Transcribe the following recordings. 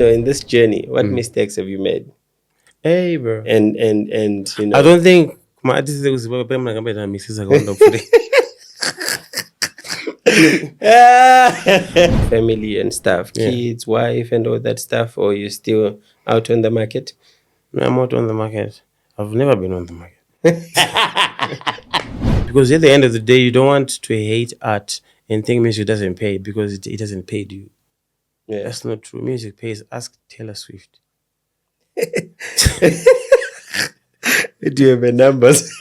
in this journey, what mistakes have you made? Hey, bro. And I don't think my artist was family and stuff, kids, wife, and all that stuff, or you're still out on the market? No, I'm out on the market. I've never been on the market. Because at the end of the day, you don't want to hate art and think music doesn't pay because it doesn't pay you. Yeah. That's not true. Music pays. Ask Taylor Swift. Do you have the numbers?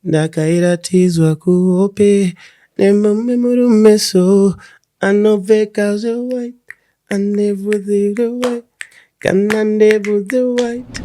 Ndakairatizwa kuhope nemumeso anoveka the white and never the white can never the white.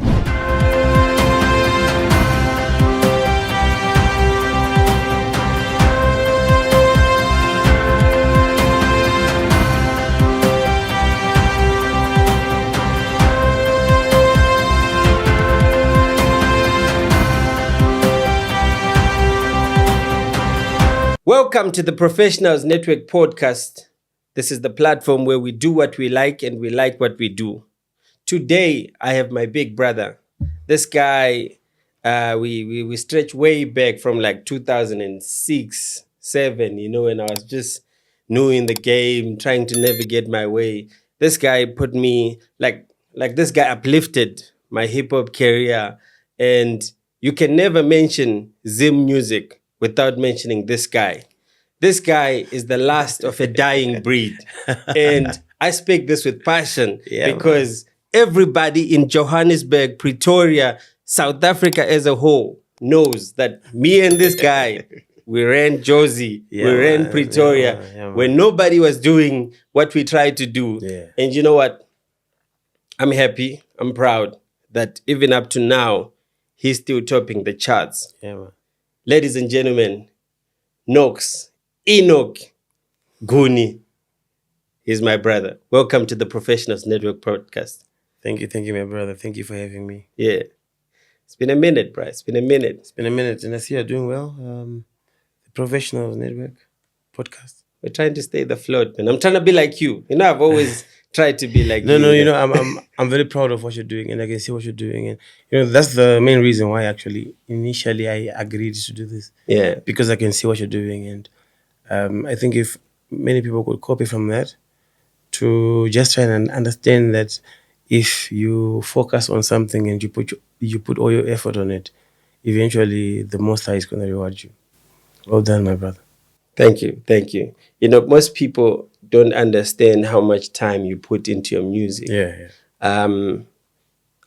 Welcome to the Professionals Network podcast. This is the platform where we do what we like and we like what we do. Today, I have my big brother. This guy, we stretch way back from like 2006, 7, when I was just new in the game, trying to navigate my way. This guy put me, like this guy uplifted my hip-hop career. And you can never mention Zim music without mentioning this guy. This guy is the last of a dying breed. And I speak this with passion because everybody in Johannesburg, Pretoria, South Africa as a whole knows that me and this guy, we ran Josie, we ran Pretoria, when nobody was doing what we tried to do. Yeah. And you know what? I'm happy, I'm proud that even up to now, he's still topping the charts. Yeah, man. Ladies and gentlemen, Nox Guni. He's my brother. Welcome to the Professionals Network podcast. Thank you, my brother. Thank you for having me. Yeah. It's been a minute, bro. It's been a minute. And I see you're doing well. The Professionals Network podcast. We're trying to stay afloat, man. I'm trying to be like you. I've always tried to be like you. No, I'm very proud of what you're doing, and I can see what you're doing, and that's the main reason why actually initially I agreed to do this. Yeah, because I can see what you're doing, and I think if many people could copy from that to just try and understand that if you focus on something and you put all your effort on it, eventually the Most High is going to reward you. Well done, my brother. Thank you. Most people don't understand how much time you put into your music. Yeah.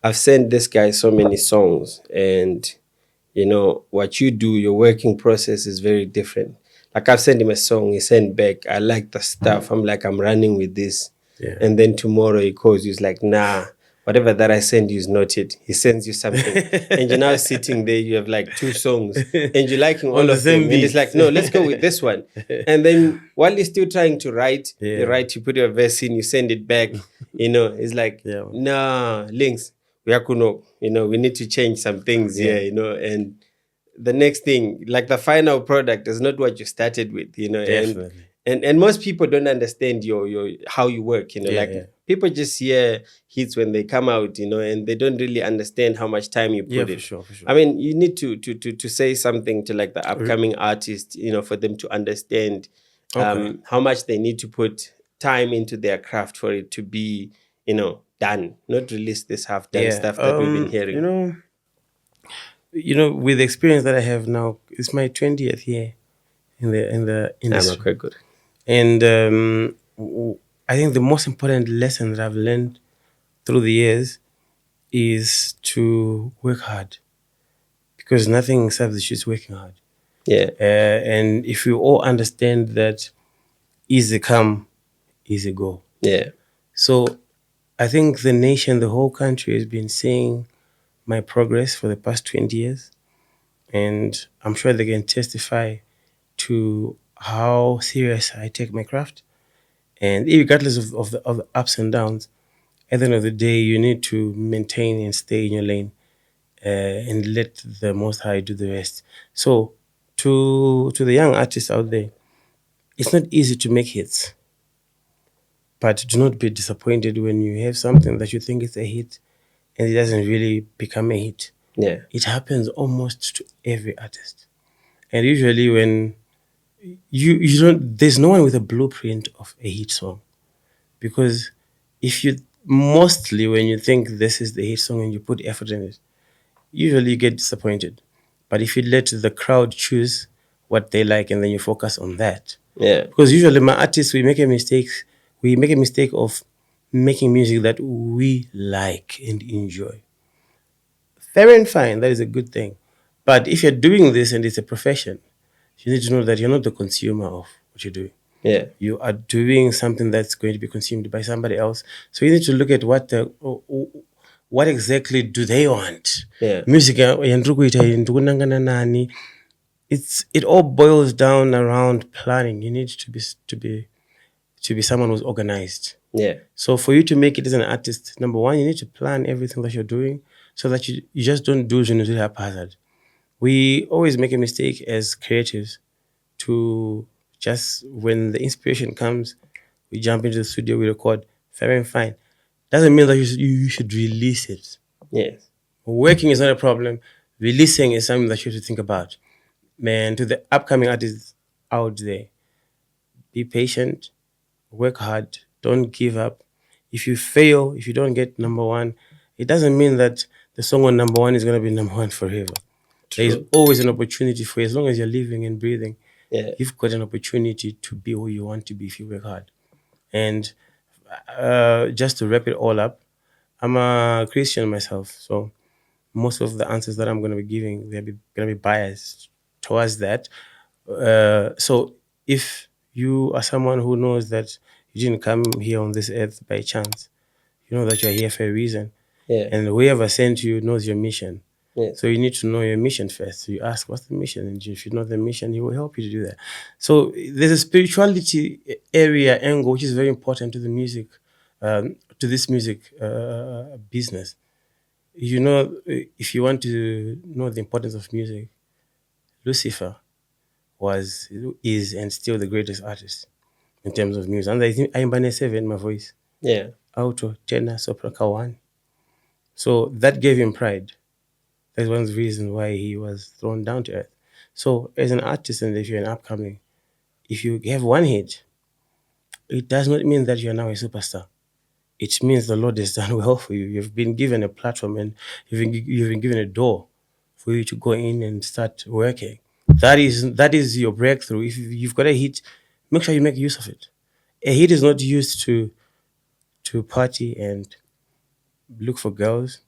I've sent this guy so many songs, and what you do, your working process is very different. Like I've sent him a song, he sent back, I like the stuff. I'm like, I'm running with this. Yeah. And then tomorrow he calls you, he's like, nah, whatever that I send you is not it. He sends you something. And you're now sitting there, you have like 2 songs and you're liking all of them. And it's like, no, let's go with this one. And then while you're still trying to write, you put your verse in, you send it back. It's like, nah, links, we need to change some things here, and the next thing, like the final product is not what you started with, Definitely. And most people don't understand your how you work, people just hear hits when they come out, and they don't really understand how much time you put in. For sure. I mean, you need to say something to like the upcoming artists, for them to understand how much they need to put time into their craft for it to be, done, not release this half-done stuff that we've been hearing. With the experience that I have now, it's my 20th year in the industry. I'm quite good. And I think the most important lesson that I've learned through the years is to work hard, because nothing serves the just working hard. Yeah. And if you all understand that easy come, easy go. Yeah. So I think the nation, the whole country has been seeing my progress for the past 20 years. And I'm sure they can testify to how serious I take my craft. And regardless of the ups and downs, at the end of the day, you need to maintain and stay in your lane and let the Most High do the rest. So to the young artists out there, it's not easy to make hits, but do not be disappointed when you have something that you think is a hit and it doesn't really become a hit. Yeah. It happens almost to every artist. And usually when you don't, there's no one with a blueprint of a hit song, because if you mostly when you think this is the hit song and you put effort in it, usually you get disappointed. But if you let the crowd choose what they like and then you focus on that, Yeah. because usually my artists we make a mistake of making music that we like and enjoy. Fair and fine, that is a good thing. But if you're doing this and it's a profession, you need to know that you're not the consumer of what you're doing. Yeah. You are doing something that's going to be consumed by somebody else. So you need to look at what exactly do they want. Yeah. Music it all boils down around planning. You need to be someone who's organized. Yeah. So for you to make it as an artist, number one, you need to plan everything that you're doing so that you just don't do it haphazard. We always make a mistake as creatives to just when the inspiration comes, we jump into the studio, we record, fair and fine. Doesn't mean that you should release it. Yes. Working is not a problem. Releasing is something that you have to think about. Man, to the upcoming artists out there, be patient, work hard, don't give up. If you fail, if you don't get number one, it doesn't mean that the song on number one is going to be number one forever. There is always an opportunity for you. As long as you're living and breathing, Yeah. you've got an opportunity to be who you want to be if you work hard. And just to wrap it all up, I'm a Christian myself, so most of the answers that I'm going to be giving, they're going to be biased towards that. So if you are someone who knows that you didn't come here on this earth by chance, you know that you're here for a reason. Yeah. And whoever sent you knows your mission. Yes. So you need to know your mission first. So you ask, what's the mission? And if you know the mission, he will help you to do that. So there's a spirituality area angle, which is very important to the music, to this music business. You know, if you want to know the importance of music, Lucifer is and still the greatest artist in terms of music. And I think I'm by 7 my voice. Yeah. Alto, tenor, soprano, one. So that gave him pride. That's one of the reasons why he was thrown down to earth. So as an artist, and if you're an upcoming, if you have one hit, it does not mean that you're now a superstar. It means the Lord has done well for you. You've been given a platform and you've been given a door for you to go in and start working. That is your breakthrough. If you've got a hit, make sure you make use of it. A hit is not used to party and look for girls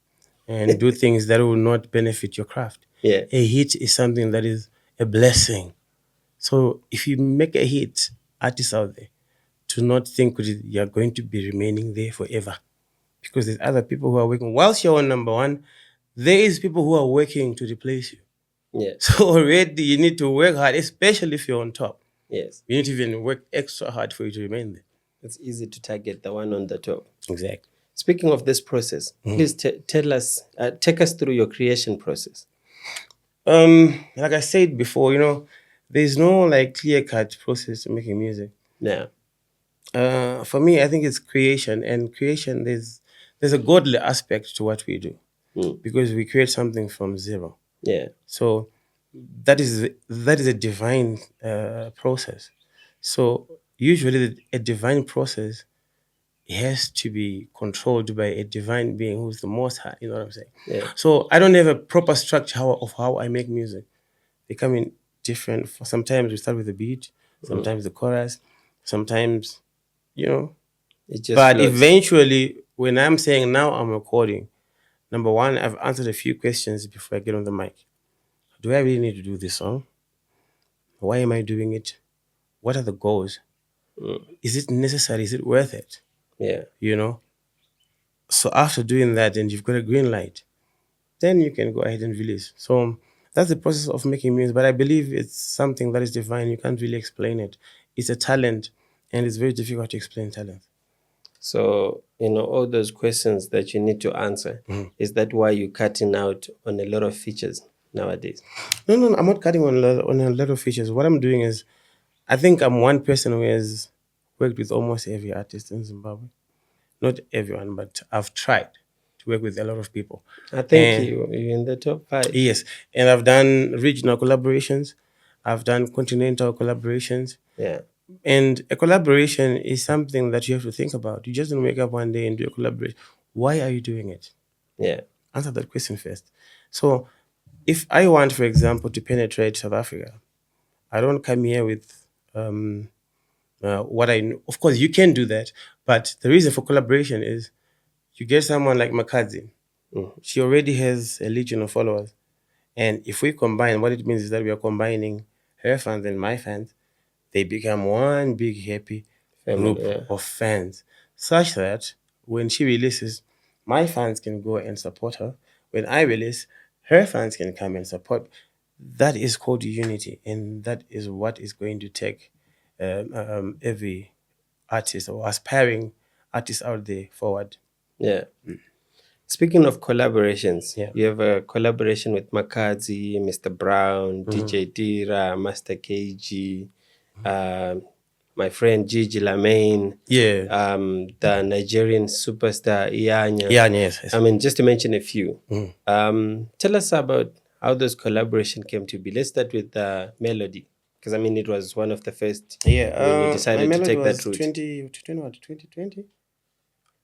and do things that will not benefit your craft. Yeah. A hit is something that is a blessing. So if you make a hit, artists out there, do not think you're going to be remaining there forever, because there's other people who are working. Whilst you're on number one, there is people who are working to replace you. Yeah. So already you need to work hard, especially if you're on top. Yes. You need to even work extra hard for you to remain there. It's easy to target the one on the top. Exactly. Speaking of this process, please tell us, take us through your creation process. Like I said before, you know, there's no like clear-cut process to making music. Yeah. For me, I think it's creation, and creation there's a godly aspect to what we do, because we create something from zero. Yeah. So that is a divine process. So usually a divine process has to be controlled by a divine being who's the most high. You know what I'm saying? Yeah. So I don't have a proper structure of how I make music. They come in different. Sometimes we start with the beat, sometimes the chorus, sometimes, you know. It just But floats. eventually, when I'm saying now I'm recording, number one, I've answered a few questions before I get on the mic. Do I really need to do this song? Why am I doing it? What are the goals? Is it necessary? Is it worth it? Yeah. You know? So after doing that and you've got a green light, then you can go ahead and release. So that's the process of making music. But I believe it's something that is divine. You can't really explain it. It's a talent, and it's very difficult to explain talent. So, you know, all those questions that you need to answer, is that why you're cutting out on a lot of features nowadays? No, I'm not cutting on a lot of features. What I'm doing is I think I'm one person who has worked with almost every artist in Zimbabwe. Not everyone, but I've tried to work with a lot of people. I think And you're in the top 5. yes, and I've done regional collaborations. I've done continental collaborations. Yeah. And a collaboration is something that you have to think about. You just don't wake up one day and do a collaboration. Why are you doing it? Yeah. Answer that question first. So, if I want, for example, to penetrate South Africa, I don't come here with what I know. Of course, you can do that, but the reason for collaboration is you get someone like Makadzi. She already has a legion of followers. And if we combine, what it means is that we are combining her fans and my fans. They become one big happy Family, group yeah. of fans, such that when she releases, my fans can go and support her. When I release, her fans can come and support. That is called unity, and that is what is going to take every artist or aspiring artist out there forward. Yeah. Speaking of collaborations, Yeah. you have a collaboration with Makadzi, Mr. Brown, DJ Tira, Master KG, my friend Gigi Lamaine, Yeah. the Nigerian superstar Ianya. Yeah, yes. I mean, just to mention a few. Tell us about how those collaboration came to be. Let's start with the Melody, because I mean, it was one of the first when you decided to take that route. 2020?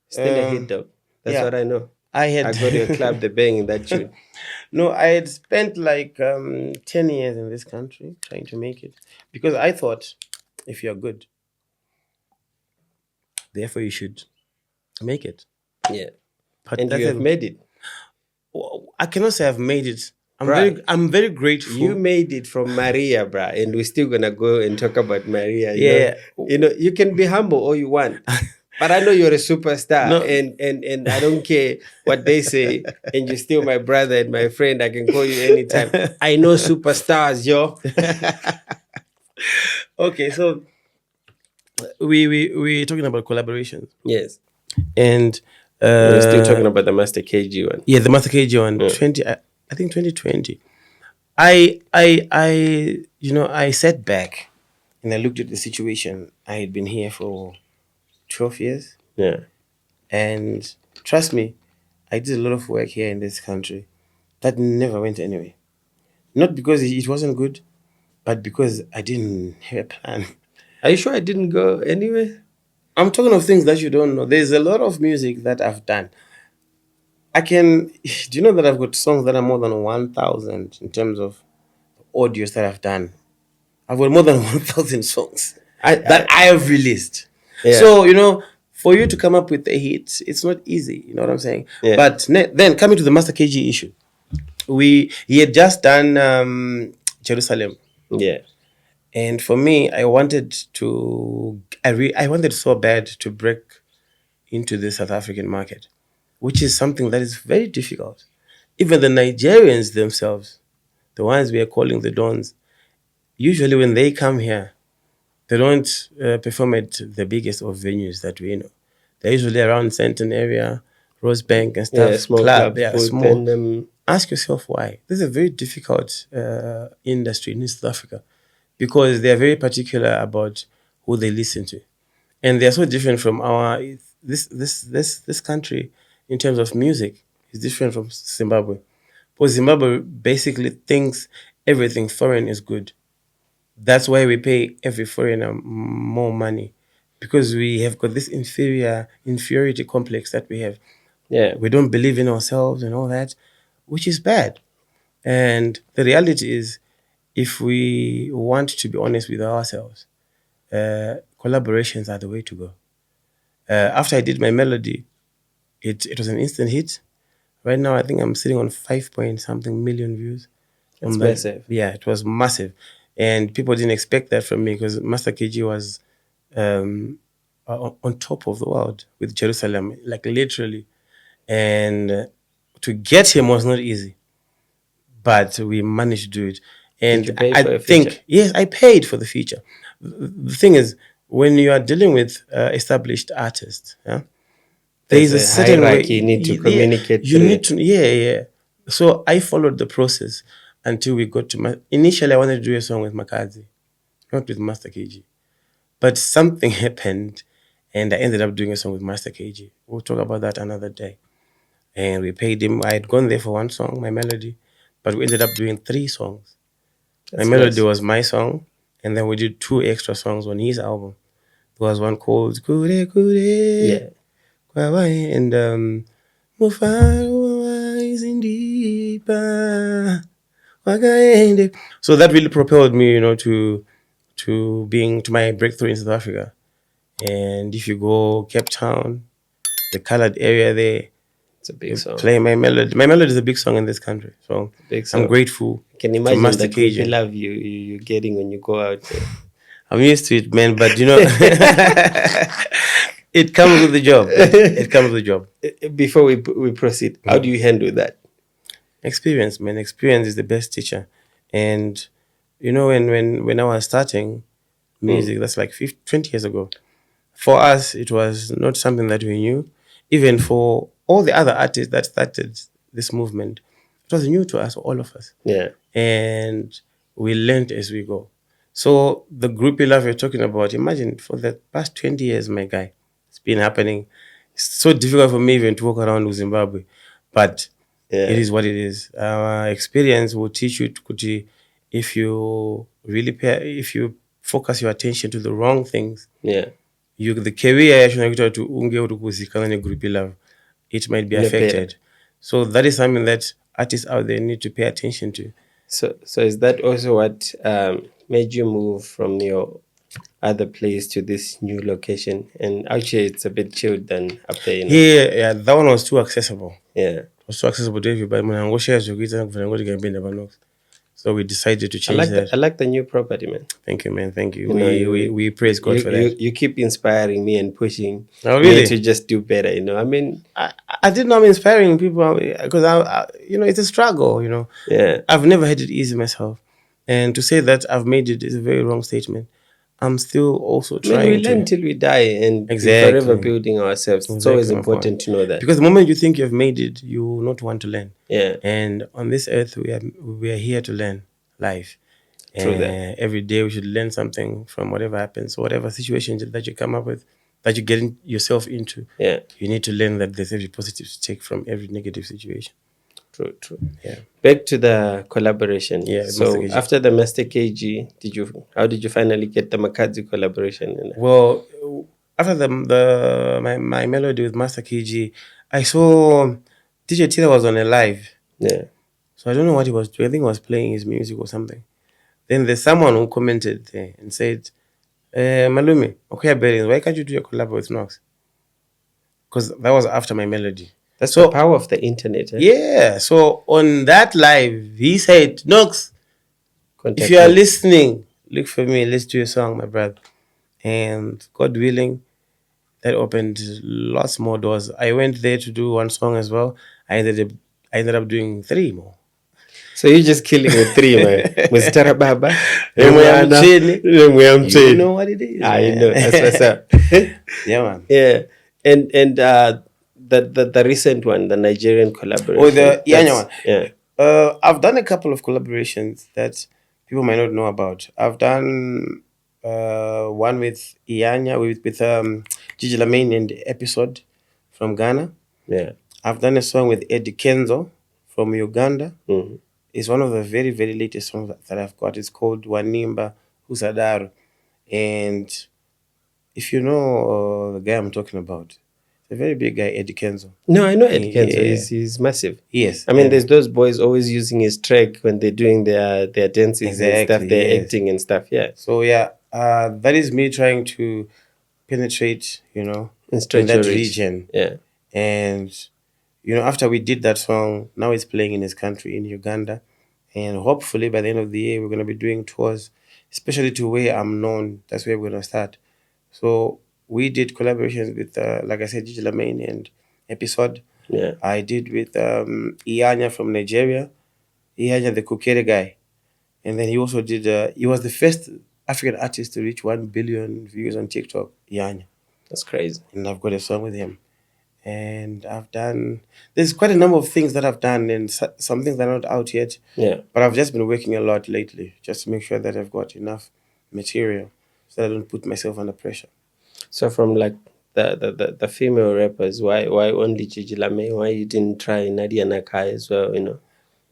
Still a hit though. That's yeah. what I know. I I go to a club, they're banging that tune. No, I had spent like 10 years in this country trying to make it because I thought if you're good, therefore you should make it. Yeah. But And you have made it. I cannot say I've made it. Bruh. I'm very grateful. You made it from Maria, bruh, and we're still gonna go and talk about Maria. Yeah. You know, you can be humble all you want. But I know you're a superstar, No. and I don't care what they say, and you're still my brother and my friend. I can call you anytime. I know superstars, yo. Okay, so we're talking about collaborations. Yes. And We're still talking about the Master KG one. Yeah, the Master KG one, 20. I think 2020. I sat back and I looked at the situation. I had been here for 12 years. Yeah. And trust me, I did a lot of work here in this country that never went anywhere. Not because it wasn't good, but because I didn't have a plan. Are you sure I didn't go anywhere? I'm talking of things that you don't know. There's a lot of music that I've done. Do you know that I've got songs that are more than 1,000 in terms of audios that I've done? I've got more than 1,000 songs that I have released. Yeah. So, for you to come up with a hit, it's not easy. You know what I'm saying? Yeah. But then coming to the Master KG issue, he had just done Jerusalem. Yeah. And for me, I wanted so bad to break into the South African market, which is something that is very difficult. Even the Nigerians themselves, the ones we are calling the Dons, usually when they come here, they don't perform at the biggest of venues that we know. They're usually around Sandton area, Rosebank and stuff. Yeah, small club, clubs. small. And, Ask yourself why. This is a very difficult industry in South Africa because they are very particular about who they listen to, and they are so different from this country in terms of music. Is different from Zimbabwe, because Zimbabwe basically thinks everything foreign is good. That's why we pay every foreigner more money, because we have got this inferiority complex that we have. yeah. We don't believe in ourselves and all that, which is bad. And the reality is, if we want to be honest with ourselves, collaborations are the way to go. After I did my Melody, it was an instant hit. Right now, I think I'm sitting on 5-point-something million views. That's massive. Yeah, it was massive. And people didn't expect that from me because Master KG was on top of the world with Jerusalem, like literally. And to get him was not easy, but we managed to do it. And Did you pay I for a think, feature? yes, I paid for the feature. The thing is, when you are dealing with established artists, yeah, There's a certain hierarchy you need to communicate You through. need to, yeah. So I followed the process until we got to initially I wanted to do a song with Makadzi. not with Master KG. But something happened, and I ended up doing a song with Master KG. We'll talk about that another day. And we paid him. I had gone there for one song, my melody, but we ended up doing 3 songs. That's my melody nice. was my song, and then we did 2 extra songs on his album. There was one called Kure Kure. Yeah. And Mufaro is in deeper. So that really propelled me, to my breakthrough in South Africa. And if you go Cape Town, the colored area there, It's a big song. play my melody. My melody is a big song in this country, so Big song. I'm grateful. I can to imagine Master the creepy KG. love you're getting when you go out there. I'm used to it, man. But it comes with the job. It comes with the job. Before we proceed, how do you handle that? Experience, man. Experience is the best teacher. And when I was starting music, that's like 20 years ago. For us, it was not something that we knew. Even for all the other artists that started this movement, it was new to us, all of us. Yeah. And we learned as we go. So the groupie love you're talking about, imagine for the past 20 years, my guy, it's been happening. It's so difficult for me even to walk around with Zimbabwe. But it is what it is. Experience will teach you to, if you focus your attention to the wrong things, Yeah. the career to group love, it might be affected. So that is something that artists out there need to pay attention to. So is that also what made you move from your other place to this new location? And actually, it's a bit chilled than up there. Yeah, that one was too accessible. Yeah. It was too accessible to everybody. So we decided to change that. I like the new property, man. Thank you, man. Thank you. We praise God for that. You keep inspiring me and pushing me to just do better. I mean, I didn't know I'm inspiring people because it's a struggle. Yeah. I've never had it easy myself, and to say that I've made it is a very wrong statement. I'm still also trying. We learn till we die, and exactly. We're forever building ourselves. It's always important to know that, because the moment you think you've made it, you will not want to learn. Yeah. And on this earth, we are here to learn life. True that. Every day we should learn something from whatever happens, so whatever situation that you come up with, that you get yourself into. Yeah. You need to learn that there's every positive to take from every negative situation. True. Yeah. Back to the collaboration. Yeah. So after the Master KG, how did you finally get the Makadzi collaboration? Well, after my melody with Master KG, I saw DJ Tira was on a live. Yeah. So I don't know what he was doing. I think he was playing his music or something. Then there's someone who commented there and said, Malumi, okay, why can't you do a collab with Nox? Because that was after my melody. That's the power of the internet. Yeah. So on that live, he said, Nox, if you are listening, look for me. Let's do a song, my brother. And God willing, that opened lots more doors. I went there to do one song as well. I ended up doing 3 more. So you're just killing with 3, man. Mr. Baba. You know what it is. I know. That's what's up. Yeah, man. Yeah. And the recent one, the Nigerian collaboration. Oh, the Ianya one. Yeah. I've done a couple of collaborations that people might not know about. I've done one with Ianya, with Gigi Lamaine and Episode from Ghana. Yeah. I've done a song with Eddie Kenzo from Uganda. Mm-hmm. It's one of the very, very latest songs that I've got. It's called Wanimba Husadaru. And if you know the guy I'm talking about, a very big guy, Eddie Kenzo. No, I know Eddie Kenzo. Yeah. He's massive. Yes. I mean, there's those boys always using his track when they're doing their dances and stuff, they're acting and stuff. Yeah. So, that is me trying to penetrate, in that region. Yeah. And, after we did that song, now it's playing in his country, in Uganda. And hopefully by the end of the year, we're going to be doing tours, especially to where I'm known. That's where we're going to start. So we did collaborations with, like I said, Gigi Lamaine and Episode. Yeah. I did with Ianya from Nigeria. Ianya, the Kukere guy. And then he also did, he was the first African artist to reach 1 billion views on TikTok, Ianya. That's crazy. And I've got a song with him. And there's quite a number of things that I've done, and some things that are not out yet. Yeah. But I've just been working a lot lately, just to make sure that I've got enough material so that I don't put myself under pressure. So from like the female rappers, why only Gigi Lame? Why you didn't try Nadia Nakai as well?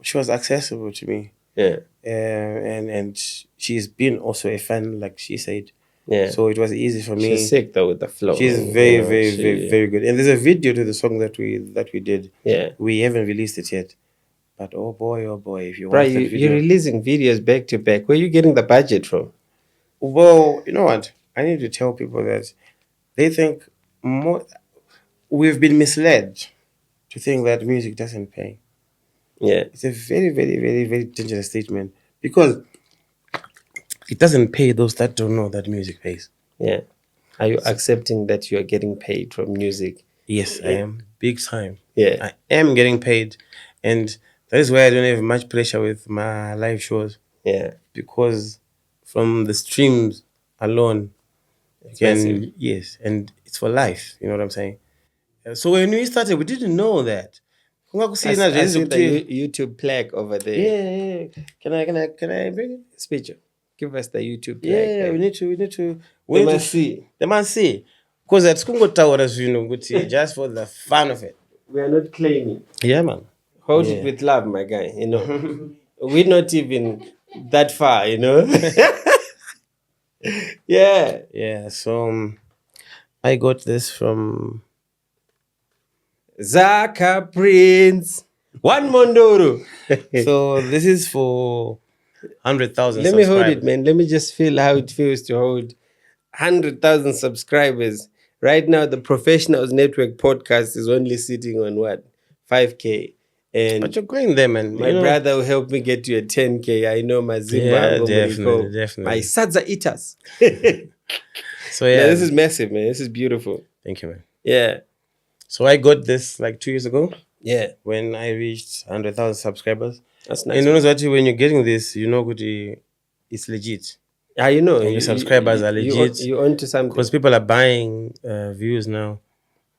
She was accessible to me. Yeah. And she's been also a fan, like she said. Yeah. So it was easy for me. She's sick though with the flow. She's man. very, very good. And there's a video to the song that we did. Yeah. We haven't released it yet. But oh boy, if you Bro, watch that video. you're releasing videos back to back. Where are you getting the budget from? Well, you know what? I need to tell people that they think we've been misled to think that music doesn't pay. Yeah. It's a very, very, very, very dangerous statement because it doesn't pay those that don't know that music pays. Yeah. Are you accepting that you are getting paid from music? Yes, I am. Big time. Yeah. I am getting paid. And that is why I don't have much pressure with my live shows. Yeah. Because from the streams alone, Massive. yes, and it's for life. You know what I'm saying? So when we started, we didn't know that. I see the YouTube plaque over there. Yeah. Can I bring it? Speech. Give us the YouTube plaque. Yeah, we need to. They must see. They must see. Because at Skungo Towers, just for the fun of it. We are not claiming. Yeah, man. Hold it with love, my guy. We're not even that far, Yeah. Yeah, so I got this from Zaka Prince. One Mondoro. So this is for 100,000 Let me hold it, man. Let me just feel how it feels to hold 100,000 subscribers. Right now, the Professionals Network podcast is only sitting on what? 5K. And but you're going there, man. My brother will help me get to a 10K. I know my Zimba. Yeah, definitely. My sons are eaters. So yeah, this is massive, man. This is beautiful. Thank you, man. Yeah. So I got this like 2 years ago. Yeah. When I reached 100,000 subscribers. That's nice. And you know that when you're getting this, it's legit. And your subscribers are legit. You onto something. Because people are buying views now.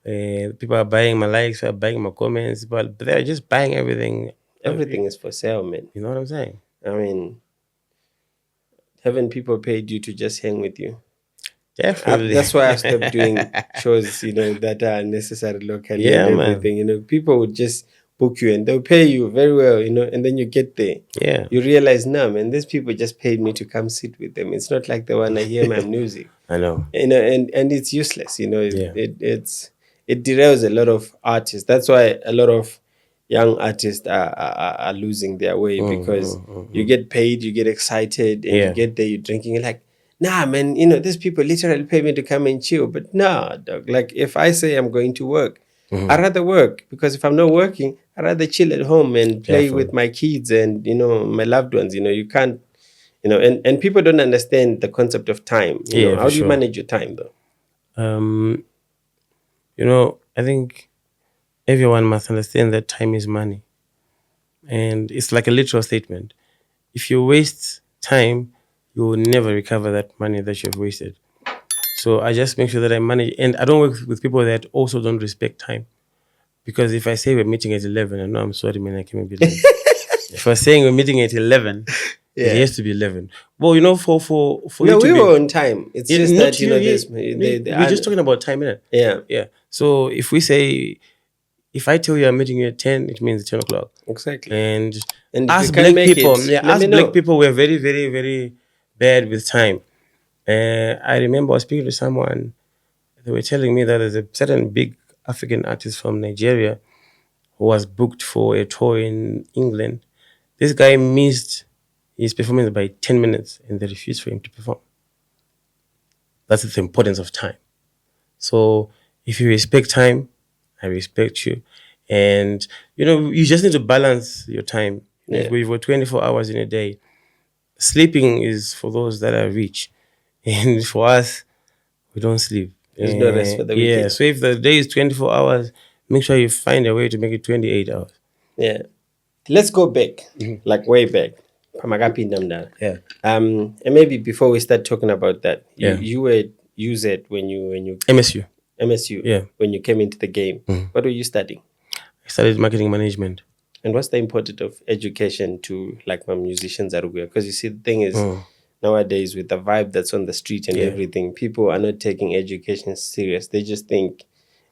People are buying my likes, people are buying my comments, but they're just buying everything. Everything is for sale, man. You know what I'm saying? I mean, haven't people paid you to just hang with you? Definitely. That's why I stopped doing shows, that are necessary locally and everything. Man. People would just book you and they'll pay you very well, and then you get there. Yeah. You realize, no, man, these people just paid me to come sit with them. It's not like they want to hear my music. I know. And it's useless, Yeah. It derails a lot of artists. That's why a lot of young artists are losing their way because you get paid, you get excited, and you get there, you're drinking, you're like, nah, man, these people literally pay me to come and chill. But nah, dog. Like if I say I'm going to work, I'd rather work because if I'm not working, I'd rather chill at home and play with my kids and, my loved ones. You can't, and people don't understand the concept of time. How do you manage your time though? I think everyone must understand that time is money. And it's like a literal statement. If you waste time, you will never recover that money that you've wasted. So I just make sure that I manage. And I don't work with people that also don't respect time. Because if I say we're meeting at 11, I know I'm sorry, man, I can't be late. If I'm saying we're meeting at 11, it has to be 11. Well, for no, we were on time. It's just that, we're just talking about time, innit? Yeah. So if we say, if I tell you I'm meeting you at 10, it means 10 o'clock. Exactly. And us black people, we're very, very, very bad with time. I remember I was speaking to someone, they were telling me that there's a certain big African artist from Nigeria who was booked for a tour in England. This guy missed his performance by 10 minutes and they refused for him to perform. That's the importance of time. So if you respect time, I respect you. And, you just need to balance your time. Yeah. If we've got 24 hours in a day, sleeping is for those that are rich. And for us, we don't sleep. There's no rest for the weekend. Yeah, so if the day is 24 hours, make sure you find a way to make it 28 hours. Yeah. Let's go back, like way back. Yeah. And maybe before we start talking about that, Yeah. you were UZ when you MSU. Yeah. When you came into the game. What were you studying? I studied marketing management. And what's the importance of education to like my musicians at Uguya? Because you see, the thing is, nowadays with the vibe that's on the street and Yeah. everything, people are not taking education serious. They just think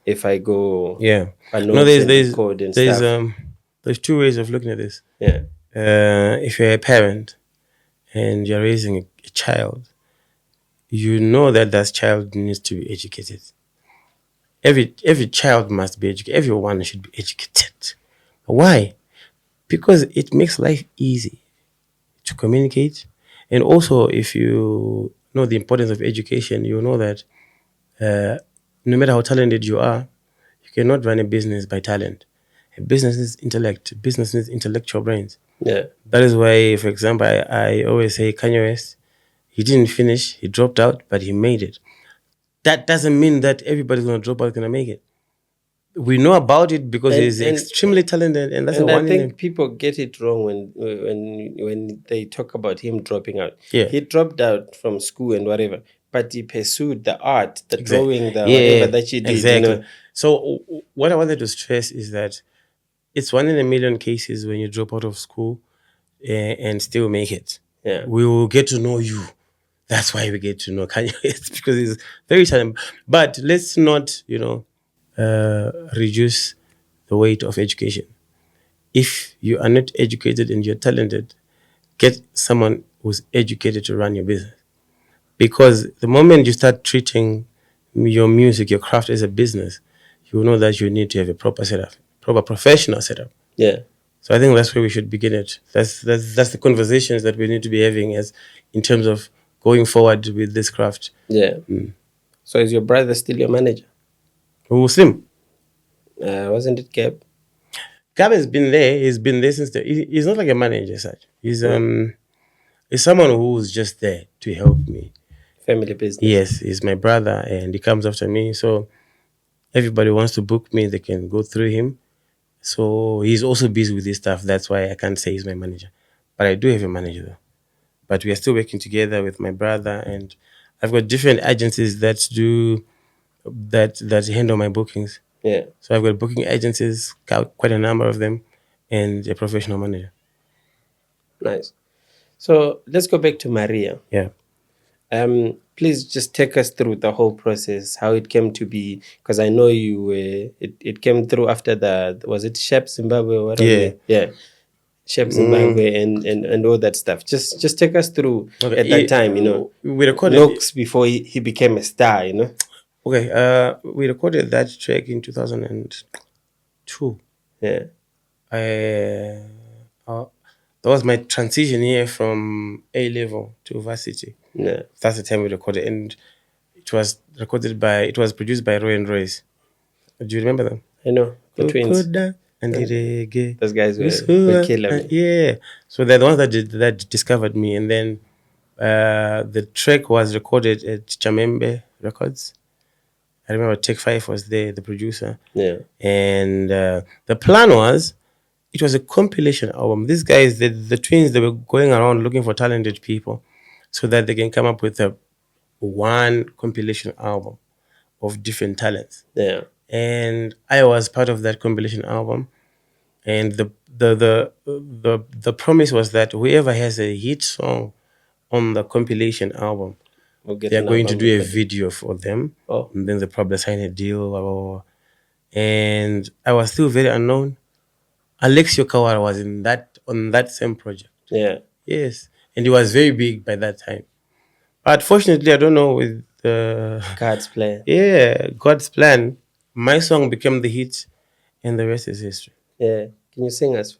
if I go Yeah. a No, notes and record and stuff. there's two ways of looking at this. Yeah. If you're a parent and you're raising a child, you know that that child needs to be educated. Every child must be educated. Everyone should be educated. Why? Because it makes life easy to communicate. And also, if you know the importance of education, you know that no matter how talented you are, you cannot run a business by talent. A business is intellect. A business needs intellectual brains. Yeah. That is why, for example, I always say Kanye West, he didn't finish, he dropped out, but he made it. That doesn't mean that everybody's going to drop out, going to make it. We know about it because he's extremely talented, and that's And the I one think in him. people get it wrong when they talk about him dropping out. Yeah. He dropped out from school and whatever, but he pursued the art, the drawing, the Yeah, whatever that you did. exactly. You know? So what I wanted to stress is that it's 1 in a million cases when you drop out of school and still make it. Yeah. We will get to know you. That's why we get to know Kanye West, because he's very talented. But let's not, reduce the weight of education. If you are not educated and you're talented, get someone who's educated to run your business. Because the moment you start treating your music, your craft as a business, you know that you need to have a proper setup, proper professional setup. Yeah. So I think that's where we should begin it. That's the conversations that we need to be having as in terms of going forward with this craft. Yeah. So is your brother still your manager? Muslim. Wasn't it Gab? Gab has been there. He's been there since he's not like a manager as such. He's someone who's just there to help me. Family business. Yes, he's my brother and he comes after me. So everybody wants to book me, they can go through him. So he's also busy with his stuff. That's why I can't say he's my manager. But I do have a manager though. But we are still working together with my brother, and I've got different agencies that do that handle my bookings. Yeah. So I've got booking agencies, quite a number of them, and a professional manager. Nice. So let's go back to Maria. Yeah. Please just take us through the whole process, how it came to be, because I know you were, it came through after was it Shep Zimbabwe or whatever? Yeah. Shep Zimbabwe and all that stuff. Just take us through at that time, We recorded Nox before he became a star, Okay, we recorded that track in 2002. Yeah. That was my transition year from A level to varsity. Yeah. That's the time we recorded, and it was produced by Roy and Royce. Do you remember them? I know, the twins. And reggae. Those guys were killer. Yeah. So they're the ones that discovered me, and then the track was recorded at Chamembe Records. I remember Take 5 was there, the producer. Yeah. And the plan was, it was a compilation album. These guys, the twins, they were going around looking for talented people so that they can come up with one compilation album of different talents. Yeah. And I was part of that compilation album. And the promise was that whoever has a hit song on the compilation album, they're going to do a video for them. Oh. And then they probably sign a deal. Blah, blah, blah. And I was still very unknown. Alexio Kawara was on that same project. Yeah. Yes. And he was very big by that time. But fortunately, I don't know, with God's plan. Yeah, God's plan, my song became the hit, and the rest is history. Yeah. Can you sing us?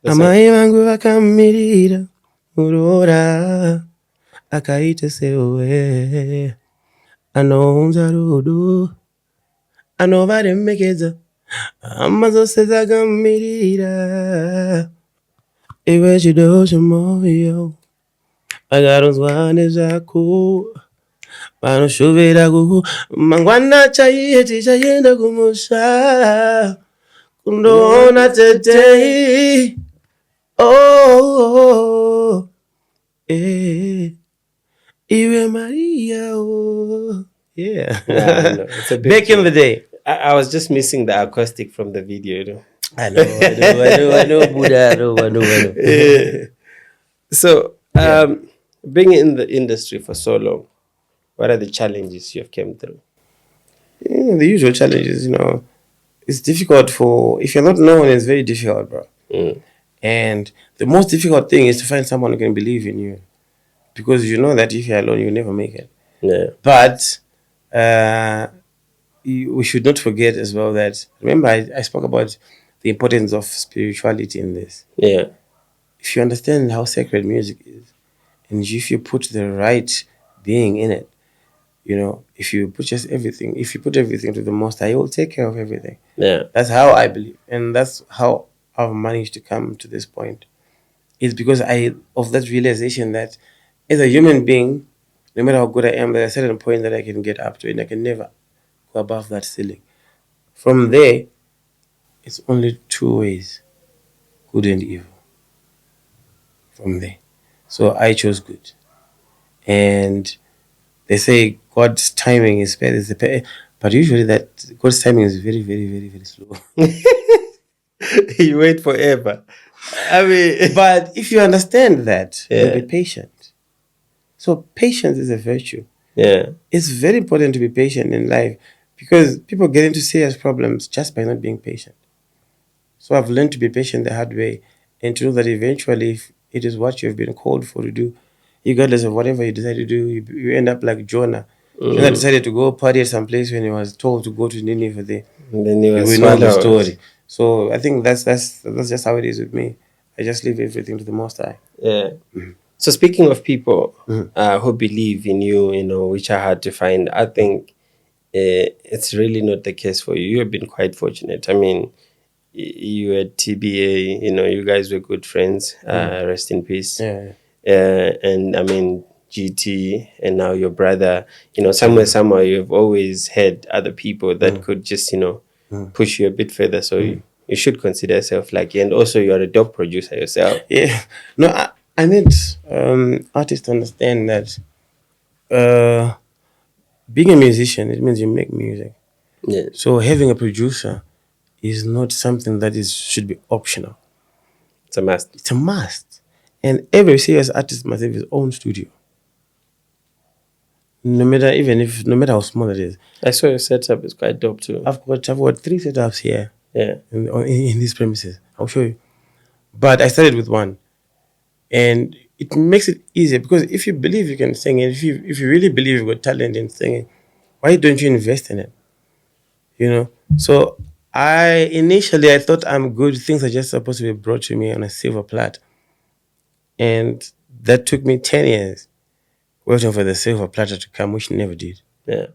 Amai wangu wakamirira urora akaita sewe anounza rudo anovaremekeza amazose zakamirira iwe chido chemoyo akarunzwa nezvako vanoshuvira kuku mangwana chaiye tichaenda kumusha kundoona tetei iwe Maria yeah. Yeah, it's a big back in the day. I was just missing the acoustic from the video. I know, Buddha, I know. So Being in the industry for so long, what are the challenges you have came through? The usual challenges, it's difficult if you're not known, it's very difficult, bro. Mm. And the most difficult thing is to find someone who can believe in you, because you know that if you're alone, you'll never make it. Yeah. But we should not forget as well that, remember, I spoke about the importance of spirituality in this. Yeah. If you understand how sacred music is, and if you put the right being in it, if you put everything to the Most High, He will take care of everything. Yeah. That's how I believe, and that's how I've managed to come to this point. It's because of that realization that as a human being, no matter how good I am, there's a certain point that I can get up to, and I can never go above that ceiling. From there, it's only two ways: good and evil. From there, so I chose good, and they say God's timing is better, but usually that God's timing is very, very, very, very slow. You wait forever. I mean, But if you understand that, you'll be Yeah. patient. So patience is a virtue. yeah. It's very important to be patient in life, because people get into serious problems just by not being patient. So I've learned to be patient the hard way, and to know that eventually, if it is what you have been called for to do, regardless of whatever you decide to do, you end up like Jonah. Jonah decided to go party at some place when he was told to go to Nineveh. And then you were We know the swallowed. story. So I think that's just how it is with me. I just leave everything to the Most High. Yeah. So speaking of people Mhm. who believe in you, which are hard to find, I think it's really not the case for you. You have been quite fortunate. I mean, you had TBA, you guys were good friends. Rest in peace. Yeah. And I mean, GT, and now your brother, somehow you've always had other people that could just, push you a bit further. So you should consider yourself lucky. And also, you're a dope producer yourself. Yeah. No, I need artists to understand that being a musician, it means you make music. Yeah. So having a producer is not something that should be optional. It's a must. It's a must. And every serious artist must have his own studio. No matter how small it is. I saw your setup is quite dope too. I've got 3 setups here Yeah. in these premises. I'll show you. But I started with one. And it makes it easier, because if you believe you can sing, and if you really believe you've got talent in singing, why don't you invest in it? So initially I thought I'm good. Things are just supposed to be brought to me on a silver platter. And that took me 10 years waiting for the silver platter to come, which never did. Yeah.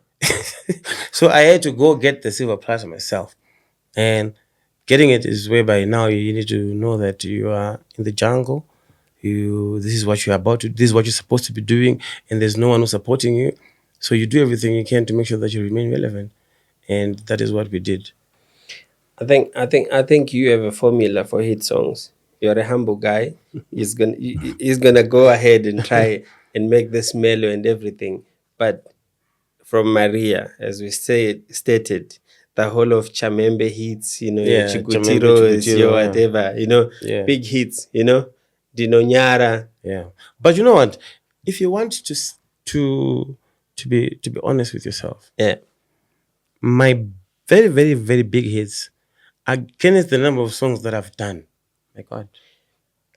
So I had to go get the silver platter myself. And getting it is whereby now you need to know that you are in the jungle. This is what you're about to. This is what you're supposed to be doing, and there's no one who's supporting you. So you do everything you can to make sure that you remain relevant, and that is what we did. I think you have a formula for hit songs. You're a humble guy. He's gonna go ahead and try and make this mellow and everything. But from Maria, as we stated, the whole of Chamembe hits, your Yeah, Chigutiros, Chigutiro, your yeah. whatever, Yeah. big hits, Dinonyara. Yeah, but you know what? If you want to be honest with yourself, Yeah. my very, very, very big hits against the number of songs that I've done. My God.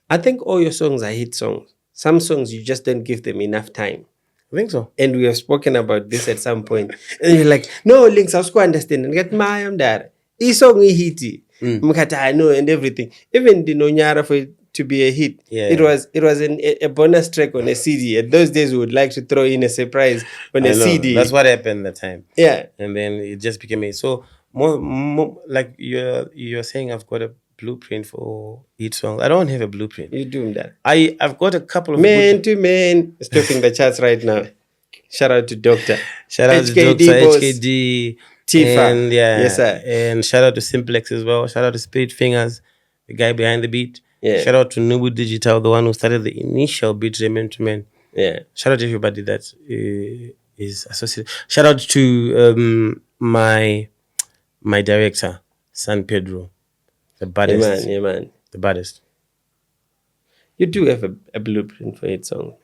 I think all your songs are hit songs. Some songs you just don't give them enough time. I think so. And we have spoken about this at some point. And you're like, no, Links, I was quite understanding. Get my am there. This song is hitty. I know and everything. Even the Nonyara, for it to be a hit, Yeah. it was a bonus track on a CD. At those days, we would like to throw in a surprise on I a know. CD. That's what happened that time. Yeah. And then it just became a so more like you're saying I've got a blueprint for each song. I don't have a blueprint. You do that. I've got a couple of Man good, to man. It's topping the charts right now. Shout out to Doctor. shout out to HKD Dr. boss. HKD, Tifa. and yeah, Yes, sir. and shout out to Simplex as well. Shout out to Spirit Fingers, the guy behind the beat. Yeah. Shout out to Nubu Digital, the one who started the initial beat Remain to Men. Yeah. Shout out to everybody that is associated. Shout out to my director, San Pedro, the baddest. Yeah, man. The baddest. You do have a blueprint for hit song.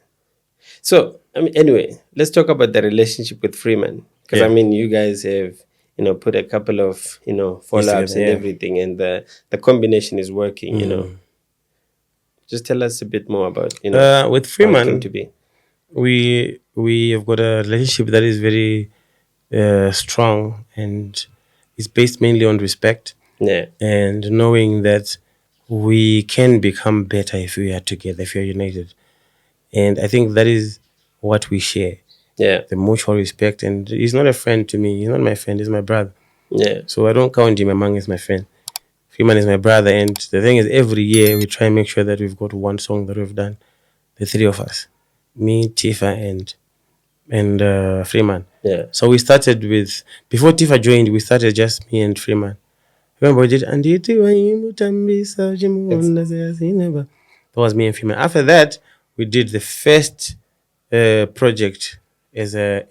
So, I mean, anyway, let's talk about the relationship with Freeman. Because, I Yeah. mean, you guys have, put a couple of, follow-ups and yeah. everything. And the combination is working. Just tell us a bit more about, With how it came to Freeman, be. we have got a relationship that is very strong, and it's based mainly on respect Yeah. and knowing that we can become better if we are together, if we are united. And I think that is what we share, Yeah. the mutual respect. And he's not a friend to me. He's not my friend. He's my brother. Yeah. So I don't count him among as my friend. Freeman is my brother. And the thing is, every year we try and make sure that we've got one song that we've done, the three of us, me, Tifa, and Freeman. Yeah. So we started with, before Tifa joined, we started just me and Freeman. Remember we did, that was me and Freeman. After that, we did the first project as a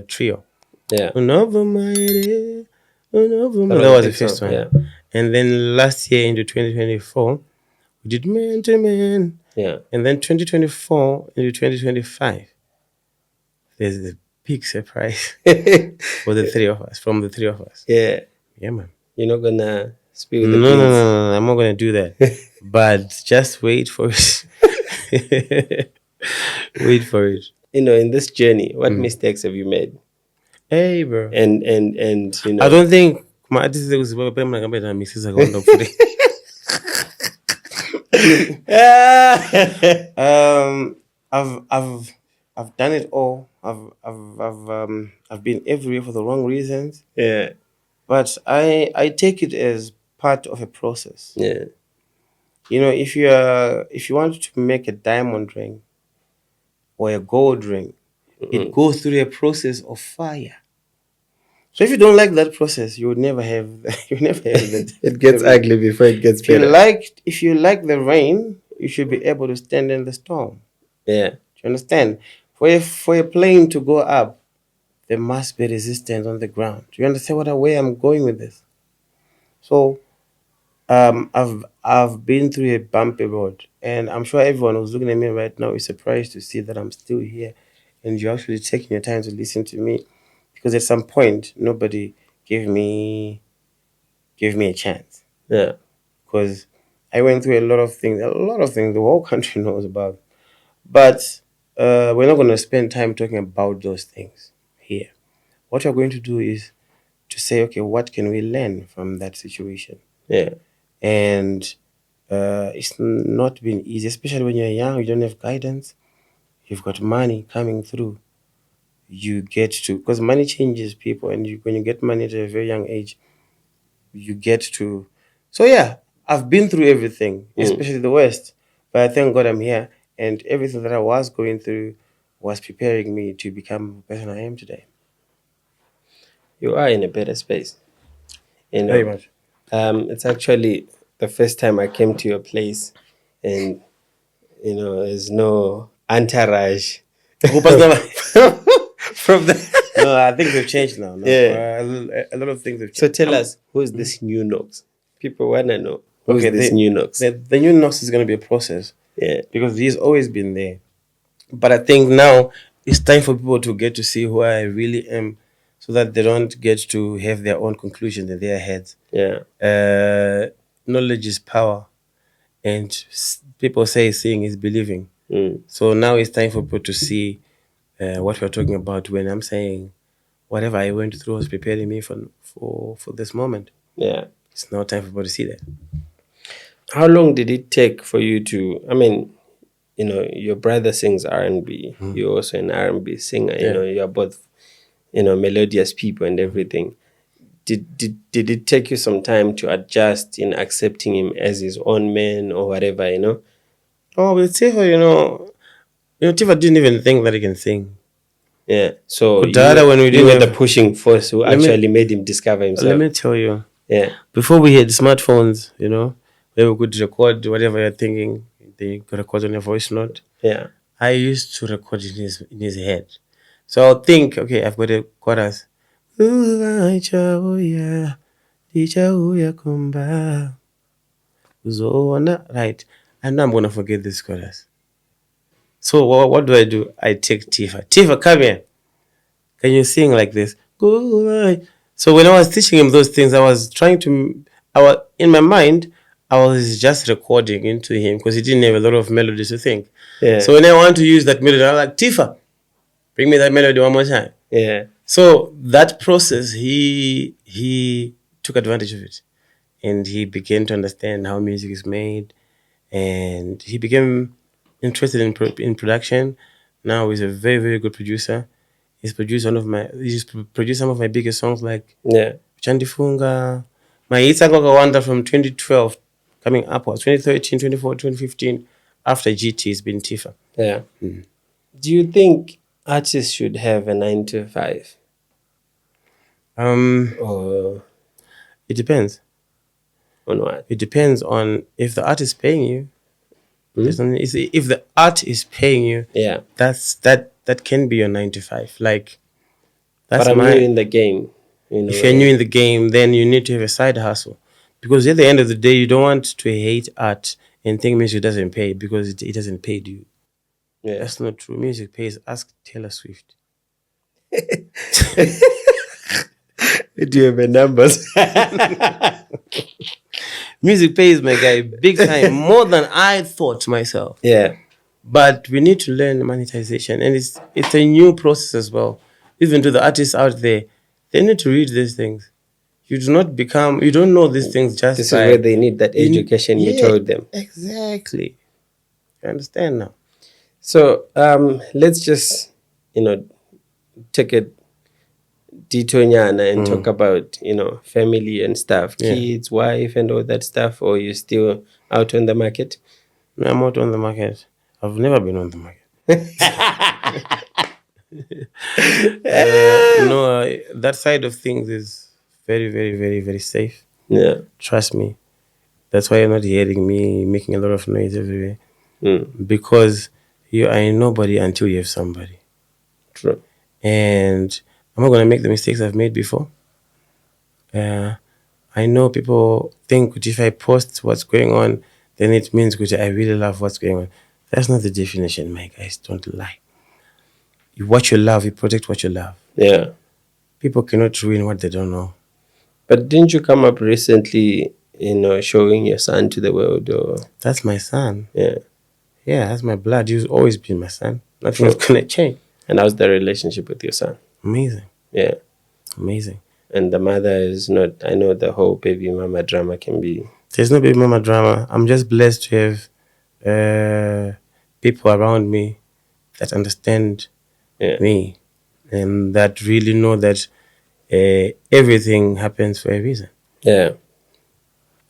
trio. Yeah. That That was a was the big first song. one. Yeah. And then last year into 2024, we did Man to Man. Yeah. And then 2024 into 2025, there's a big surprise for the three of us, from the three of us. Yeah. Yeah, man. You're not gonna spill No, the no, beans. no, I'm not going to do that. But just wait for it. Wait for it. In this journey, what mistakes have you made? Hey, bro. And I don't think my artist was going to miss his account of free. I've done it all. I've been everywhere for the wrong reasons. Yeah. But I take it as part of a process. Yeah. If you want to make a diamond ring or a gold ring, it goes through a process of fire. So if you don't like that process, you would never have that. It gets ugly before it gets If you better. like the rain, you should be able to stand in the storm. Yeah. Do you understand? For a plane to go up, there must be resistance on the ground. Do you understand where I'm going with this? So I've been through a bumpy road, and I'm sure everyone who's looking at me right now is surprised to see that I'm still here, and you're actually taking your time to listen to me, because at some point nobody gave me a chance, Yeah. because I went through a lot of things the whole country knows about, but we're not going to spend time talking about those things here. What we're going to do is to say, okay, what can we learn from that situation? Yeah. And it's not been easy, especially when you're young. You don't have guidance. You've got money coming through. You get to, because money changes people, and when you get money at a very young age, you get to. So yeah, I've been through everything, especially the West. But I thank God I'm here, and everything that I was going through was preparing me to become the person I am today. You are in a better space. Very much. It's actually the first time I came to your place, and there's no entourage from the. No, I think they've changed now. No. Yeah. A lot of things have changed. So tell us, who's this new Nox? People wanna know who's Okay, this new Nox. The new Nox is going to be a process, Yeah. because he's always been there. But I think now it's time for people to get to see who I really am, so that they don't get to have their own conclusions in their heads. Yeah. Knowledge is power, and people say seeing is believing. So now it's time for people to see what we're talking about when I'm saying whatever I went through was preparing me for this moment. Yeah. It's now time for people to see that. How long did it take for you to? I mean, your brother sings R&B. You're also an R&B singer. Yeah. You're both, melodious people and everything. Did it take you some time to adjust in accepting him as his own man or whatever? Oh, with Tifa, Tifa didn't even think that he can sing. Yeah. So Kudala, when we you didn't were the have- pushing force who actually made him discover himself. Let me tell you, Yeah. before we had smartphones, where we could record whatever you're thinking, they could record on your voice note. Yeah. I used to record in his head. So I'll think, okay, I've got a chorus. Right. I know I'm gonna forget this chorus. So what do? I take Tifa. Tifa, come here. Can you sing like this? Good. So when I was teaching him those things, I was trying to. I was in my mind. I was just recording into him because he didn't have a lot of melodies to think. Yeah. So when I want to use that melody, I'm like, Tifa, bring me that melody one more time. Yeah. So that process, he took advantage of it, and he began to understand how music is made, and he became interested in production. Now he's a very very good producer. He's produced some of my biggest songs like Yeah. Chandifunga. My hits are Wanda from 2012 coming upwards, 2013, 2014, 2015. After GT, it's been Tifa. Yeah. Do you think artists should have a 9 to 5? Or It depends. on what? It depends on if the art is paying you. Hmm? If the art is paying you, Yeah. that can be your 9 to 5. Like that's But I'm my. new in the game. If you're new in the game, then you need to have a side hustle, because at the end of the day, you don't want to hate art and think music doesn't pay because it doesn't pay you. Yeah. That's not true. Music pays. Ask Taylor Swift. Do you have a numbers? Music pays, my guy, big time, more than I thought myself. Yeah. But we need to learn monetization, and it's a new process as well. Even to the artists out there, they need to read these things. You don't know these things just This is by. where they need that education you told them. Exactly. You understand now? So let's just, take a detour nyana and talk about, family and stuff, Yeah. kids, wife and all that stuff, or you're still out on the market? No, I'm not on the market. I've never been on the market. That side of things is very, very, very, very safe. Yeah. Trust me. That's why you're not hearing me making a lot of noise everywhere. Mm. Because you are nobody until you have somebody. True. And I'm not going to make the mistakes I've made before. I know people think if I post what's going on, then it means I really love what's going on. That's not the definition, my guys. Don't lie. What you love, you protect what you love. Yeah. People cannot ruin what they don't know. But didn't you come up recently, showing your son to the world? Or That's my son. yeah. Yeah, that's my blood. You've always been my son. Nothing's going to change. And how's the relationship with your son? Amazing. Yeah. Amazing. And the mother is not, I know the whole baby mama drama can be. There's no baby mama drama. I'm just blessed to have people around me that understand me and that really know that everything happens for a reason. Yeah.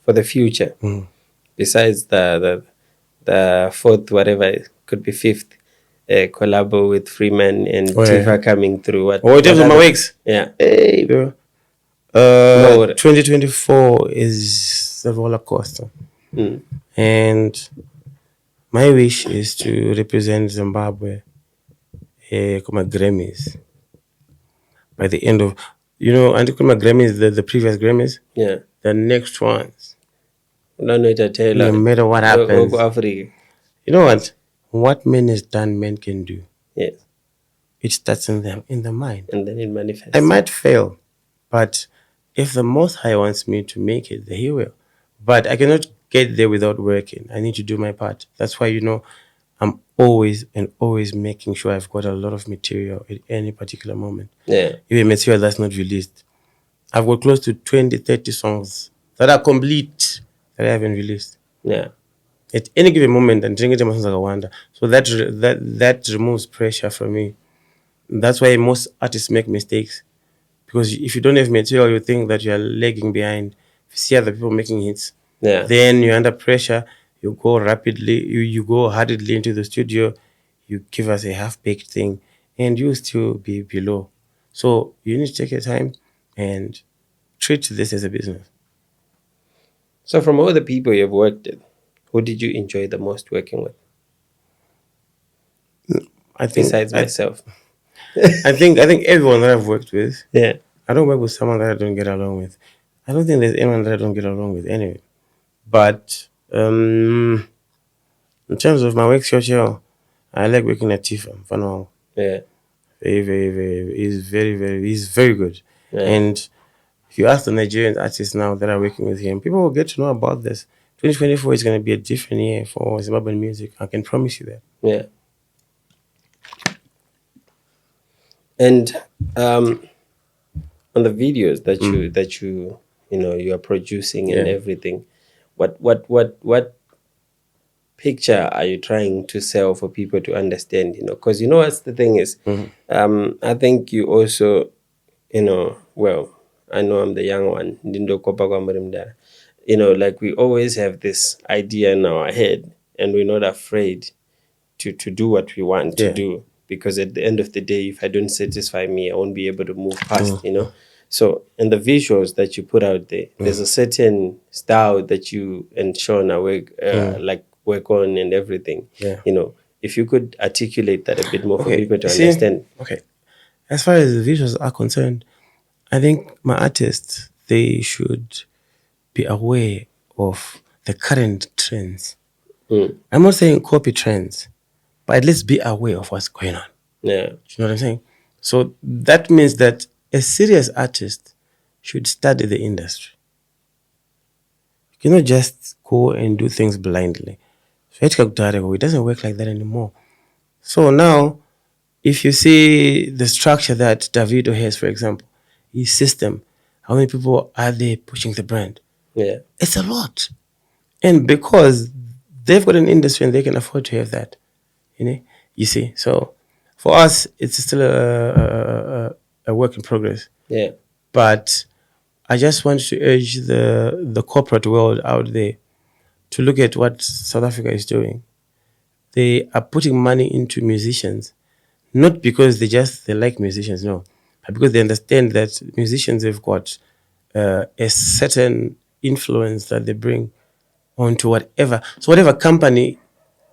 For the future. Mm. Besides the fourth, whatever, it could be fifth, collabo with Freeman and Tifa coming through. In terms of my weeks? Yeah. Hey, bro. 2024 is a roller coaster. Mm. And my wish is to represent Zimbabwe at my Grammys. By the end of, and my Grammys, the previous Grammys, Yeah. the next ones. No matter what happens. Africa. You know what? What man has done, man can do. Yes. It starts in the mind. And then it manifests. I might fail, but if the Most High wants me to make it, then He will. But I cannot get there without working. I need to do my part. That's why, I'm always making sure I've got a lot of material at any particular moment. Yeah. Even material that's not released. I've got close to 20, 30 songs that are complete that I haven't released. Yeah. At any given moment, and so that removes pressure from me. That's why most artists make mistakes, because if you don't have material, you think that you are lagging behind. If you see other people making hits, then you're under pressure. You go rapidly, you go hurriedly into the studio. You give us a half-baked thing, and you still be below. So you need to take your time and treat this as a business. So from all the people you've worked with, who did you enjoy the most working with? Besides myself. I think everyone that I've worked with. Yeah. I don't work with someone that I don't get along with. I don't think there's anyone that I don't get along with anyway. But in terms of my work schedule, I like working at Tifa. Mfano Yeah. very. He's very good. Yeah. And if you ask the Nigerian artists now that are working with him, people will get to know about this. 2024 is going to be a different year for Zimbabwean music. I can promise you that. Yeah. And on the videos that you are producing and Yeah. everything, what picture are you trying to sell for people to understand? Because what's the thing is, I think you also, well, I know I'm the young one. Ndindo kopa kwa mrimda. Like we always have this idea in our head, and we're not afraid to do what we want to Yeah. do, because at the end of the day, if I don't satisfy me, I won't be able to move past. So in the visuals that you put out there, there's a certain style that you and Shona work on and everything. Yeah. If you could articulate that a bit more for Okay, people to see, understand. Okay. As far as the visuals are concerned, I think my artists, they should be aware of the current trends. I'm not saying copy trends, but at least be aware of what's going on. Yeah. You know what I'm saying? So that means that a serious artist should study the industry. You cannot just go and do things blindly. It doesn't work like that anymore. So now, if you see the structure that Davido has, for example, his system, how many people are they pushing the brand? Yeah. It's a lot. And because they've got an industry and they can afford to have that, you see. So for us, it's still a work in progress. Yeah. But I just want to urge the corporate world out there to look at what South Africa is doing. They are putting money into musicians, not because they like musicians, no, but because they understand that musicians have got a certain influence that they bring onto whatever. So whatever company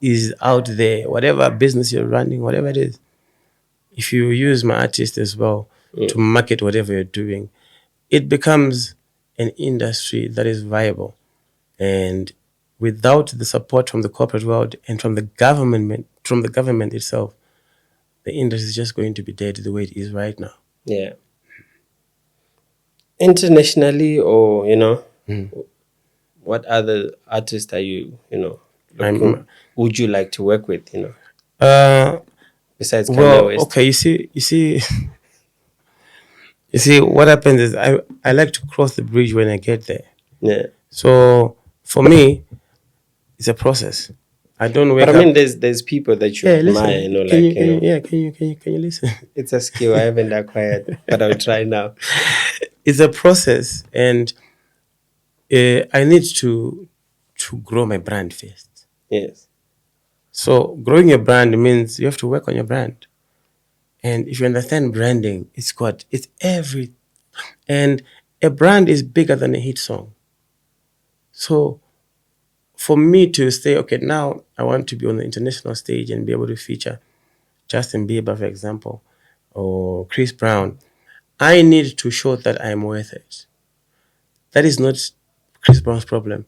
is out there, whatever business you're running, whatever it is, if you use my artist as well to market whatever you're doing, it becomes an industry that is viable. And without the support from the corporate world and from the government itself, the industry is just going to be dead the way it is right now. Yeah. Internationally, or what other artists are you would you like to work with? Besides Kanye West. Okay, you see, what happens is I like to cross the bridge when I get there. Yeah. So for me, it's a process. I don't wake up. But I mean, there's people that you admire. Can you listen? It's a skill I haven't acquired, but I'll try now. It's a process, and I need to grow my brand first. Yes. So growing your brand means you have to work on your brand. And if you understand branding, it's every, and a brand is bigger than a hit song. So for me to say, okay, now I want to be on the international stage and be able to feature Justin Bieber, for example, or Chris Brown, I need to show that I'm worth it. That is not Chris Brown's problem.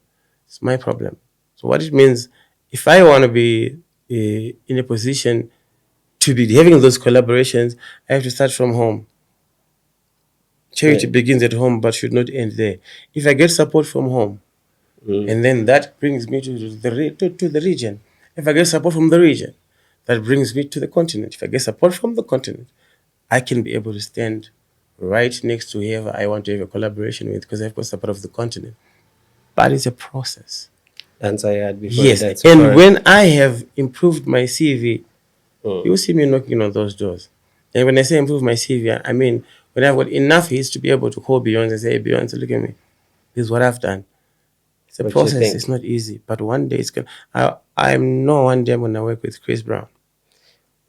It's my problem. So what it means, if I want to be in a position to be having those collaborations, I have to start from home. Charity begins at home, but should not end there. If I get support from home, and then that brings me to the region. If I get support from the region, that brings me to the continent. If I get support from the continent, I can be able to stand right next to whoever I want to have a collaboration with, because I've got support of the continent. But it's a process. That's I had before. Yes, and when I have improved my CV, you will see me knocking on those doors. And when I say improve my CV, I mean when I've got enough hits to be able to call Beyonce and say, hey, Beyonce, look at me. This is what I've done. It's a process. It's not easy. But one day it's going to... one day I'm going to work with Chris Brown.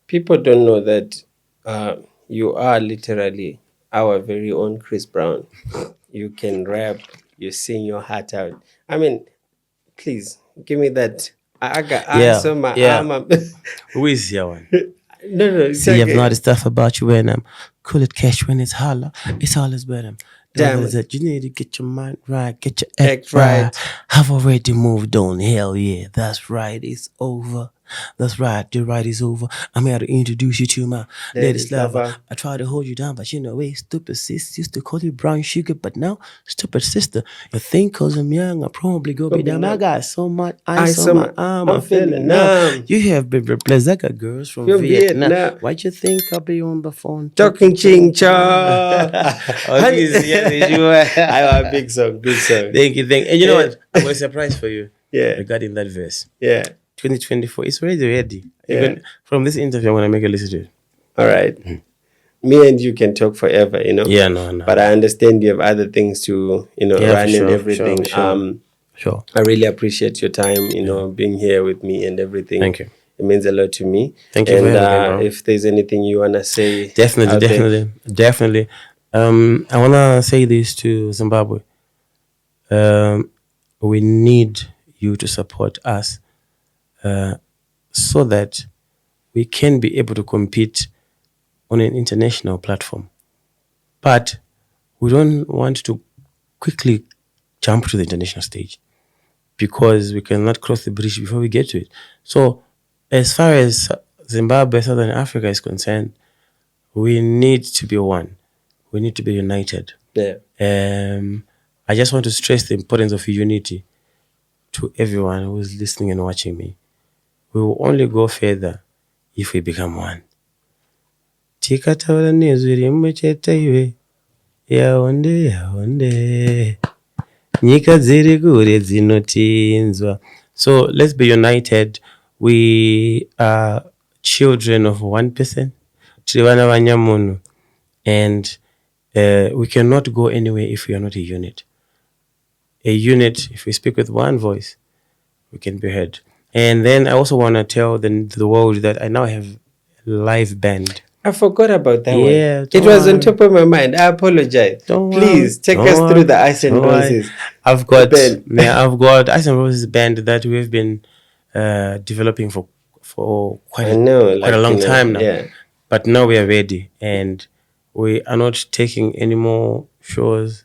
People don't know that you are literally our very own Chris Brown. You can rap. You sing your heart out. I mean, please, give me that. I got answer my arm. Who is your one? No. See, I've noticed stuff about you when I'm cool it cash when it's holler. It's always better. Damn it. You need to get your mind right, get your act right. I've already moved on. Hell yeah, that's right. It's over. That's right, the ride is over. I'm here to introduce you to my latest lover. lover. I try to hold you down, but you know, hey, stupid sis used to call you brown sugar, but now, stupid sister, you think cause I'm young, I probably go be down. I got so much ice on my arm, I'm feeling numb. You have been replaced. I got girls from Vietnam. Why'd you think I'll be on the phone Talking ching cha. I I big song, big song. Thank you. And you know what? I got a surprise for you. Yeah. Regarding that verse. Yeah. 2024, it's already ready. Yeah. Even from this interview, I'm gonna make a listen to it. All right. Me and you can talk forever, you know. Yeah, no. But I understand you have other things to, run and everything. Sure. I really appreciate your time, being here with me and everything. Thank you. It means a lot to me. Thank you and for having me, bro. if there's anything you wanna say, Definitely. I wanna say this to Zimbabwe. We need you to support us, so that we can be able to compete on an international platform. But we don't want to quickly jump to the international stage because we cannot cross the bridge before we get to it. So as far as Zimbabwe, Southern Africa is concerned, we need to be one. We need to be united. Yeah. I just want to stress the importance of unity to everyone who is listening and watching me. We will only go further if we become one. Tikataura nezwi rimwe chete iwe, yaonde nyika dziri kure dzinotinzwa. So let's be united. We are children of one person, tiri vana vanyamunhu, and we cannot go anywhere if we are not a unit. A unit, if we speak with one voice, we can be heard. And then I also want to tell the world that I now have a live band. I forgot about that one. It don't was worry. on top of my mind. I apologize. Don't Please worry. take Don't us worry. through the Ice and Don't worry. Roses. I've got band. Ice and Roses band that we've been developing for quite a long time now. Yeah. But now we are ready, and we are not taking any more shows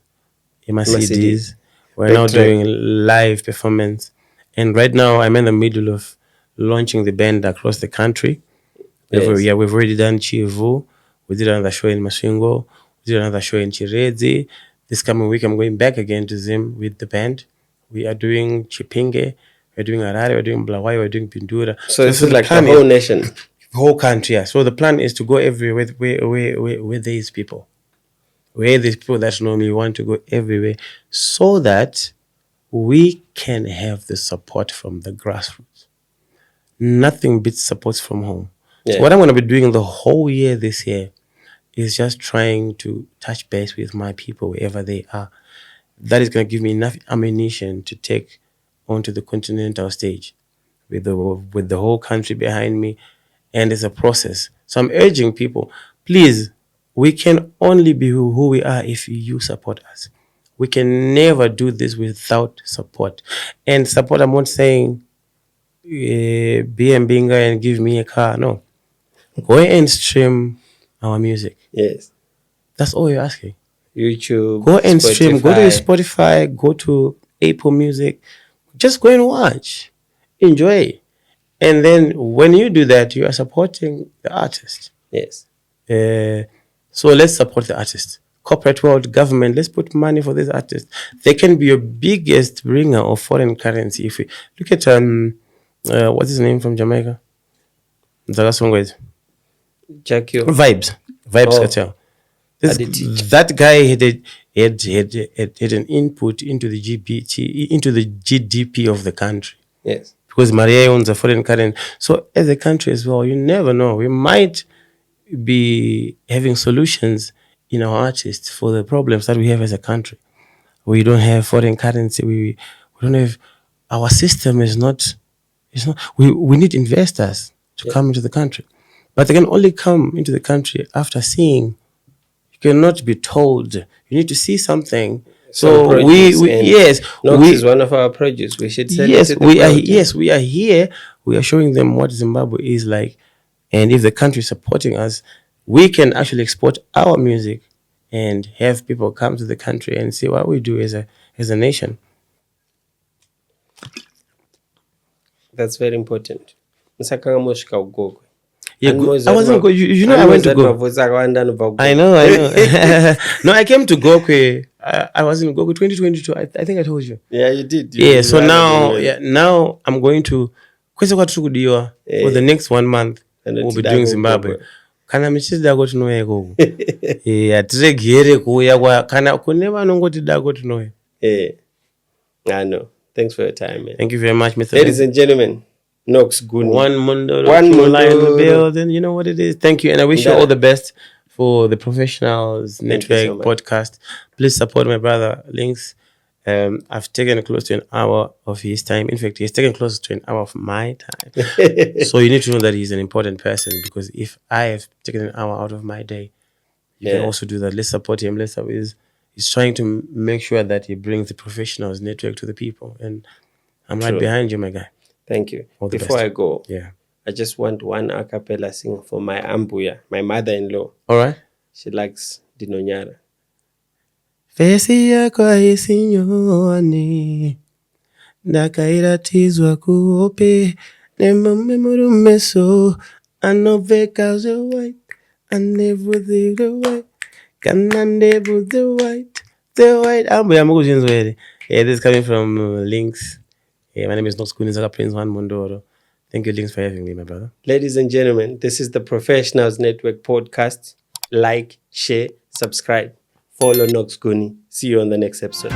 in my CDs. We're now doing live performance, and right now I'm in the middle of launching the band across the country. Yes. We've already done Chivu. We did another show in Masvingo. We did another show in Chiredzi. This coming week, I'm going back again to Zim with the band. We are doing Chipinge. We're doing Harare. We're doing Blawayo. We're doing Pindura. So this is like the whole nation. The whole country, yeah. So the plan is to go everywhere where there is people. Where there's people that normally want to go everywhere, so that we can have the support from the grassroots. Nothing beats support from home. Yeah. So what I'm going to be doing the whole year this year is just trying to touch base with my people wherever they are. That is going to give me enough ammunition to take onto the continental stage with the whole country behind me. And it's a process. So I'm urging people, please, we can only be who we are if you support us. We can never do this without support. And support, I'm not saying be a binga and give me a car. No. Go and stream our music. Yes. That's all you're asking. YouTube. Go and stream. Go to Spotify. Go to Apple Music. Just go and watch. Enjoy. And then when you do that, you are supporting the artist. Yes. So let's support the artist. Corporate world, government, let's put money for this artist. They can be your biggest bringer of foreign currency. If we look at what's his name from Jamaica? Vibes Cartel. That guy had an input into the GDP of the country. Yes. Because Maria owns a foreign currency. So as a country as well, you never know. We might be having solutions in our artists for the problems that we have as a country. We don't have foreign currency. We don't have, our system is not, we need investors to come into the country. But they can only come into the country after seeing. You cannot be told. You need to see something. So Nox is one of our produce. We should send it to the world. We are here. We are showing them what Zimbabwe is like. And if the country is supporting us, we can actually export our music and have people come to the country and see what we do as a nation. That's very important. Msakanga mosvika kugogwe. Yeah, And I wasn't go. You know, I went to go. I know. No, I came to Gokwe. I was in Gokwe 2022. I think I told you. Yeah, you did. Yeah. So now I'm going to. For the next 1 month, we'll be doing Zimbabwe. Kana michida go to know ego. Yeah, tiregere kuya kwa kana kuneva nongoti dago to know. Yeah. I know. Thanks for your time, man. Thank you very much, Mr. Ladies and gentlemen, Nox Guni. One mundo in the building. You know what it is. Thank you, and I wish you all the best for the Professionals Network podcast. Please support my brother Links. I've taken close to an hour of his time. In fact, he's taken close to an hour of my time. So you need to know that he's an important person, because if I have taken an hour out of my day, you can also do that. Let's support him. He's trying to make sure that he brings the Professionals Network to the people, and I'm right behind you, my guy. Thank you. Before I go, yeah, I just want one a cappella sing for my ambuya, my mother-in-law. All right. She likes Dinonyara. Fesi yako isinyone ndakairatizwa kuope nemame murumeso anoveka the white anevu the white kanandevu the white ambuya mukuzvinzwere. Yeah, this is coming from Links. Yeah, my name is Nox Guni Working. Thank you, Links, for having me, my brother. Ladies and gentlemen, this is the Professionals Network podcast. Like, share, subscribe. Follow Nox Guni. See you on the next episode.